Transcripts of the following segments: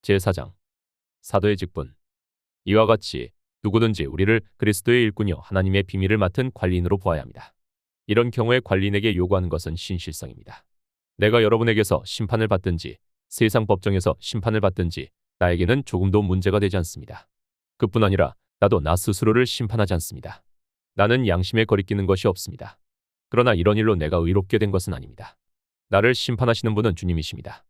제4장 사도의 직분. 이와 같이 누구든지 우리를 그리스도의 일꾼이요 하나님의 비밀을 맡은 관리인으로 보아야 합니다. 이런 경우에 관리인에게 요구하는 것은 신실성입니다. 내가 여러분에게서 심판을 받든지 세상 법정에서 심판을 받든지 나에게는 조금도 문제가 되지 않습니다. 그뿐 아니라 나도 나 스스로를 심판하지 않습니다. 나는 양심에 거리끼는 것이 없습니다. 그러나 이런 일로 내가 의롭게 된 것은 아닙니다. 나를 심판하시는 분은 주님이십니다.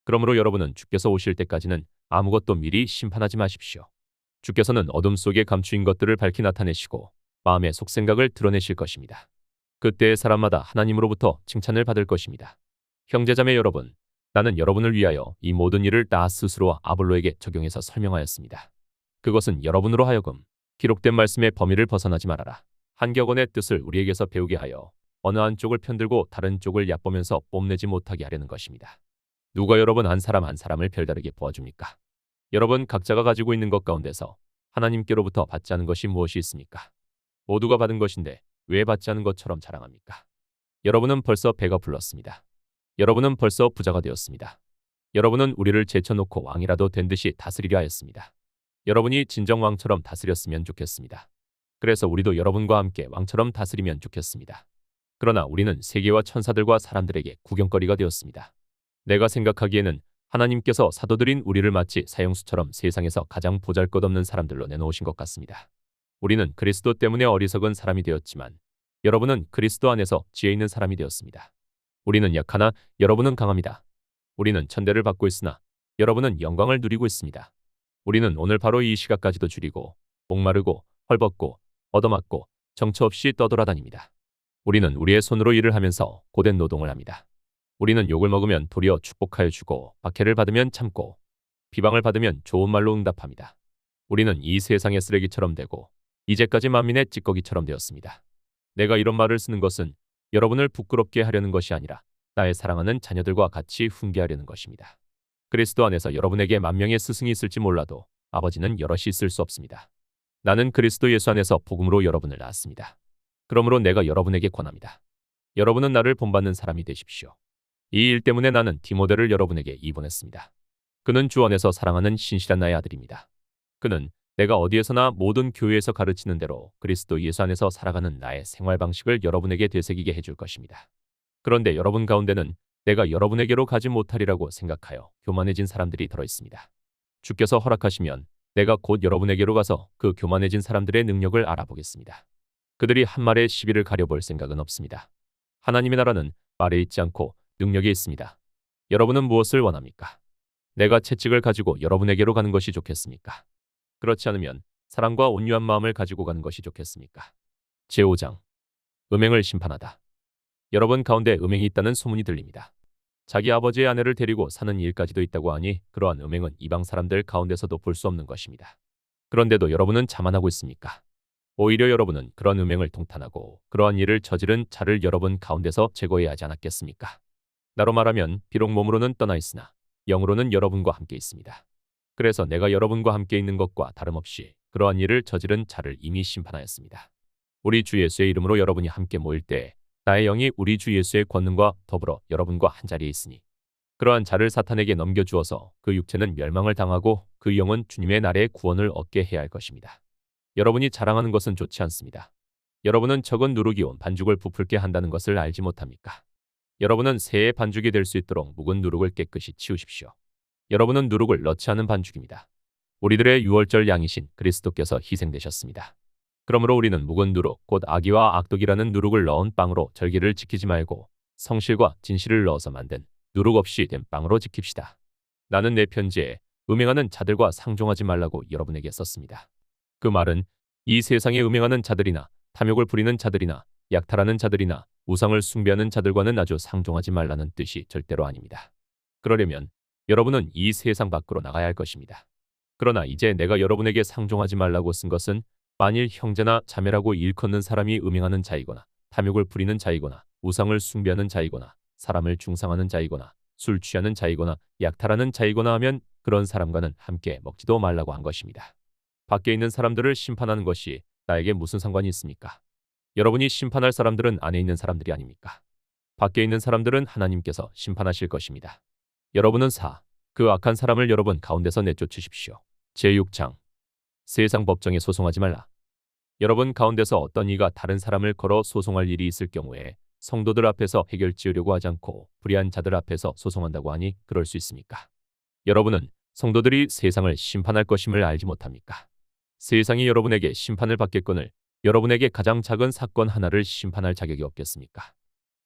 그러므로 여러분은 주께서 오실 때까지는 아무것도 미리 심판하지 마십시오. 주께서는 어둠 속에 감추인 것들을 밝히 나타내시고 마음의 속생각을 드러내실 것입니다. 그때의 사람마다 하나님으로부터 칭찬을 받을 것입니다. 형제자매 여러분, 나는 여러분을 위하여 이 모든 일을 나 스스로와 아볼로에게 적용해서 설명하였습니다. 그것은 여러분으로 하여금 기록된 말씀의 범위를 벗어나지 말아라. 한 격언의 뜻을 우리에게서 배우게 하여 어느 한쪽을 편들고 다른 쪽을 얕보면서 뽐내지 못하게 하려는 것입니다. 누가 여러분 한 사람 한 사람을 별다르게 보아줍니까? 여러분 각자가 가지고 있는 것 가운데서 하나님께로부터 받지 않은 것이 무엇이 있습니까? 모두가 받은 것인데 왜 받지 않은 것처럼 자랑합니까? 여러분은 벌써 배가 불렀습니다. 여러분은 벌써 부자가 되었습니다. 여러분은 우리를 제쳐놓고 왕이라도 된 듯이 다스리려 하였습니다. 여러분이 진정 왕처럼 다스렸으면 좋겠습니다. 그래서 우리도 여러분과 함께 왕처럼 다스리면 좋겠습니다. 그러나 우리는 세계와 천사들과 사람들에게 구경거리가 되었습니다. 내가 생각하기에는 하나님께서 사도들인 우리를 마치 사형수처럼 세상에서 가장 보잘것없는 사람들로 내놓으신 것 같습니다. 우리는 그리스도 때문에 어리석은 사람이 되었지만 여러분은 그리스도 안에서 지혜 있는 사람이 되었습니다. 우리는 약하나 여러분은 강합니다. 우리는 천대를 받고 있으나 여러분은 영광을 누리고 있습니다. 우리는 오늘 바로 이 시각까지도 줄이고 목마르고 헐벗고 얻어맞고 정처 없이 떠돌아다닙니다. 우리는 우리의 손으로 일을 하면서 고된 노동을 합니다. 우리는 욕을 먹으면 도리어 축복하여 주고 박해를 받으면 참고 비방을 받으면 좋은 말로 응답합니다. 우리는 이 세상의 쓰레기처럼 되고 이제까지 만민의 찌꺼기처럼 되었습니다. 내가 이런 말을 쓰는 것은 여러분을 부끄럽게 하려는 것이 아니라 나의 사랑하는 자녀들과 같이 훈계하려는 것입니다. 그리스도 안에서 여러분에게 만 명의 스승이 있을지 몰라도 아버지는 여럿이 있을 수 없습니다. 나는 그리스도 예수 안에서 복음으로 여러분을 낳았습니다. 그러므로 내가 여러분에게 권합니다. 여러분은 나를 본받는 사람이 되십시오. 이 일 때문에 나는 디모데를 여러분에게 입원했습니다. 그는 주 안에서 사랑하는 신실한 나의 아들입니다. 그는 내가 어디에서나 모든 교회에서 가르치는 대로 그리스도 예수 안에서 살아가는 나의 생활 방식을 여러분에게 되새기게 해줄 것입니다. 그런데 여러분 가운데는 내가 여러분에게로 가지 못하리라고 생각하여 교만해진 사람들이 들어 있습니다. 주께서 허락하시면 내가 곧 여러분에게로 가서 그 교만해진 사람들의 능력을 알아보겠습니다. 그들이 한 말에 시비를 가려볼 생각은 없습니다. 하나님의 나라는 말에 있지 않고 능력이 있습니다. 여러분은 무엇을 원합니까? 내가 채찍을 가지고 여러분에게로 가는 것이 좋겠습니까? 그렇지 않으면 사랑과 온유한 마음을 가지고 가는 것이 좋겠습니까? 제5장 음행을 심판하다. 여러분 가운데 음행이 있다는 소문이 들립니다. 자기 아버지의 아내를 데리고 사는 일까지도 있다고 하니 그러한 음행은 이방 사람들 가운데서도 볼 수 없는 것입니다. 그런데도 여러분은 자만하고 있습니까? 오히려 여러분은 그런 음행을 통탄하고 그러한 일을 저지른 자를 여러분 가운데서 제거해야 하지 않았겠습니까? 나로 말하면 비록 몸으로는 떠나 있으나 영으로는 여러분과 함께 있습니다. 그래서 내가 여러분과 함께 있는 것과 다름없이 그러한 일을 저지른 자를 이미 심판하였습니다. 우리 주 예수의 이름으로 여러분이 함께 모일 때 나의 영이 우리 주 예수의 권능과 더불어 여러분과 한자리에 있으니 그러한 자를 사탄에게 넘겨주어서 그 육체는 멸망을 당하고 그 영은 주님의 날에 구원을 얻게 해야 할 것입니다. 여러분이 자랑하는 것은 좋지 않습니다. 여러분은 적은 누룩이 온 반죽을 부풀게 한다는 것을 알지 못합니까? 여러분은 새의 반죽이 될 수 있도록 묵은 누룩을 깨끗이 치우십시오. 여러분은 누룩을 넣지 않은 반죽입니다. 우리들의 유월절 양이신 그리스도께서 희생되셨습니다. 그러므로 우리는 묵은 누룩, 곧 악의와 악독이라는 누룩을 넣은 빵으로 절기를 지키지 말고 성실과 진실을 넣어서 만든 누룩 없이 된 빵으로 지킵시다. 나는 내 편지에 음행하는 자들과 상종하지 말라고 여러분에게 썼습니다. 그 말은 이 세상에 음행하는 자들이나 탐욕을 부리는 자들이나 약탈하는 자들이나 우상을 숭배하는 자들과는 아주 상종하지 말라는 뜻이 절대로 아닙니다. 그러려면 여러분은 이 세상 밖으로 나가야 할 것입니다. 그러나 이제 내가 여러분에게 상종하지 말라고 쓴 것은 만일 형제나 자매라고 일컫는 사람이 음행하는 자이거나 탐욕을 부리는 자이거나 우상을 숭배하는 자이거나 사람을 중상하는 자이거나 술 취하는 자이거나 약탈하는 자이거나 하면 그런 사람과는 함께 먹지도 말라고 한 것입니다. 밖에 있는 사람들을 심판하는 것이 나에게 무슨 상관이 있습니까? 여러분이 심판할 사람들은 안에 있는 사람들이 아닙니까? 밖에 있는 사람들은 하나님께서 심판하실 것입니다. 여러분은 그 악한 사람을 여러분 가운데서 내쫓으십시오. 제6장 세상 법정에 소송하지 말라. 여러분 가운데서 어떤 이가 다른 사람을 걸어 소송할 일이 있을 경우에 성도들 앞에서 해결 지으려고 하지 않고 불의한 자들 앞에서 소송한다고 하니 그럴 수 있습니까? 여러분은 성도들이 세상을 심판할 것임을 알지 못합니까? 세상이 여러분에게 심판을 받겠거늘 여러분에게 가장 작은 사건 하나를 심판할 자격이 없겠습니까?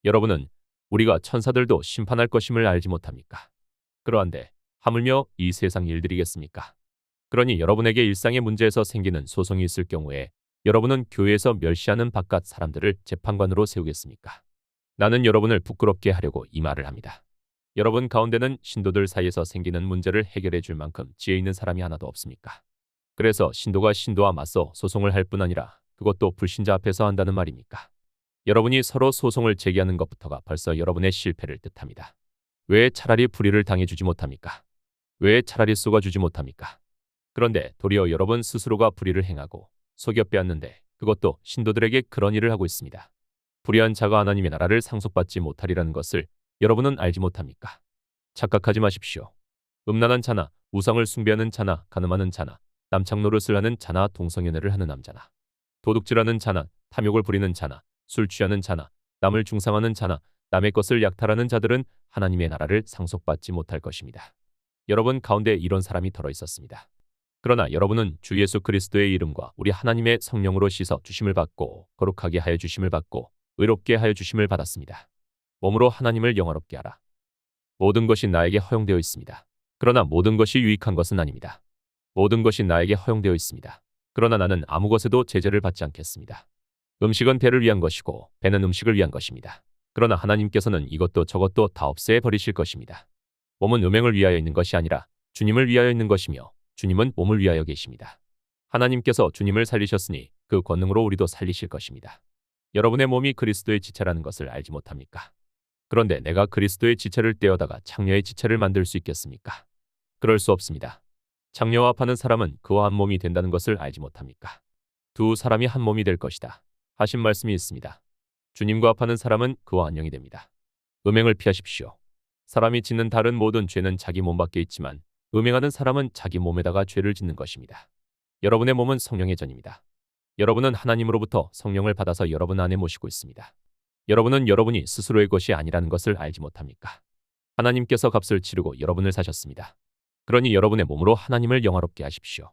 여러분은 우리가 천사들도 심판할 것임을 알지 못합니까? 그러한데 하물며 이 세상 일들이겠습니까? 그러니 여러분에게 일상의 문제에서 생기는 소송이 있을 경우에 여러분은 교회에서 멸시하는 바깥 사람들을 재판관으로 세우겠습니까? 나는 여러분을 부끄럽게 하려고 이 말을 합니다. 여러분 가운데는 신도들 사이에서 생기는 문제를 해결해 줄 만큼 지혜 있는 사람이 하나도 없습니까? 그래서 신도가 신도와 맞서 소송을 할 뿐 아니라 그것도 불신자 앞에서 한다는 말입니까? 여러분이 서로 소송을 제기하는 것부터가 벌써 여러분의 실패를 뜻합니다. 왜 차라리 불의를 당해주지 못합니까? 왜 차라리 쏘아주지 못합니까? 그런데 도리어 여러분 스스로가 불의를 행하고 속여 빼앗는데 그것도 신도들에게 그런 일을 하고 있습니다. 불의한 자가 하나님의 나라를 상속받지 못하리라는 것을 여러분은 알지 못합니까? 착각하지 마십시오. 음란한 자나 우상을 숭배하는 자나 간음하는 자나 남창 노릇을 하는 자나 동성연애를 하는 남자나 도둑질하는 자나 탐욕을 부리는 자나 술 취하는 자나 남을 중상하는 자나 남의 것을 약탈하는 자들은 하나님의 나라를 상속받지 못할 것입니다. 여러분 가운데 이런 사람이 덜어 있었습니다. 그러나 여러분은 주 예수 그리스도의 이름과 우리 하나님의 성령으로 씻어 주심을 받고 거룩하게 하여 주심을 받고 의롭게 하여 주심을 받았습니다. 몸으로 하나님을 영화롭게 하라. 모든 것이 나에게 허용되어 있습니다. 그러나 모든 것이 유익한 것은 아닙니다. 모든 것이 나에게 허용되어 있습니다. 그러나 나는 아무 것에도 제재를 받지 않겠습니다. 음식은 배를 위한 것이고 배는 음식을 위한 것입니다. 그러나 하나님께서는 이것도 저것도 다 없애 버리실 것입니다. 몸은 음행을 위하여 있는 것이 아니라 주님을 위하여 있는 것이며 주님은 몸을 위하여 계십니다. 하나님께서 주님을 살리셨으니 그 권능으로 우리도 살리실 것입니다. 여러분의 몸이 그리스도의 지체라는 것을 알지 못합니까? 그런데 내가 그리스도의 지체를 떼어다가 창녀의 지체를 만들 수 있겠습니까? 그럴 수 없습니다. 창녀와 파는 사람은 그와 한 몸이 된다는 것을 알지 못합니까? 두 사람이 한 몸이 될 것이다 하신 말씀이 있습니다. 주님과 합하는 사람은 그와 한 영이 됩니다. 음행을 피하십시오. 사람이 짓는 다른 모든 죄는 자기 몸 밖에 있지만 음행하는 사람은 자기 몸에다가 죄를 짓는 것입니다. 여러분의 몸은 성령의 전입니다. 여러분은 하나님으로부터 성령을 받아서 여러분 안에 모시고 있습니다. 여러분은 여러분이 스스로의 것이 아니라는 것을 알지 못합니까? 하나님께서 값을 치르고 여러분을 사셨습니다. 그러니 여러분의 몸으로 하나님을 영화롭게 하십시오.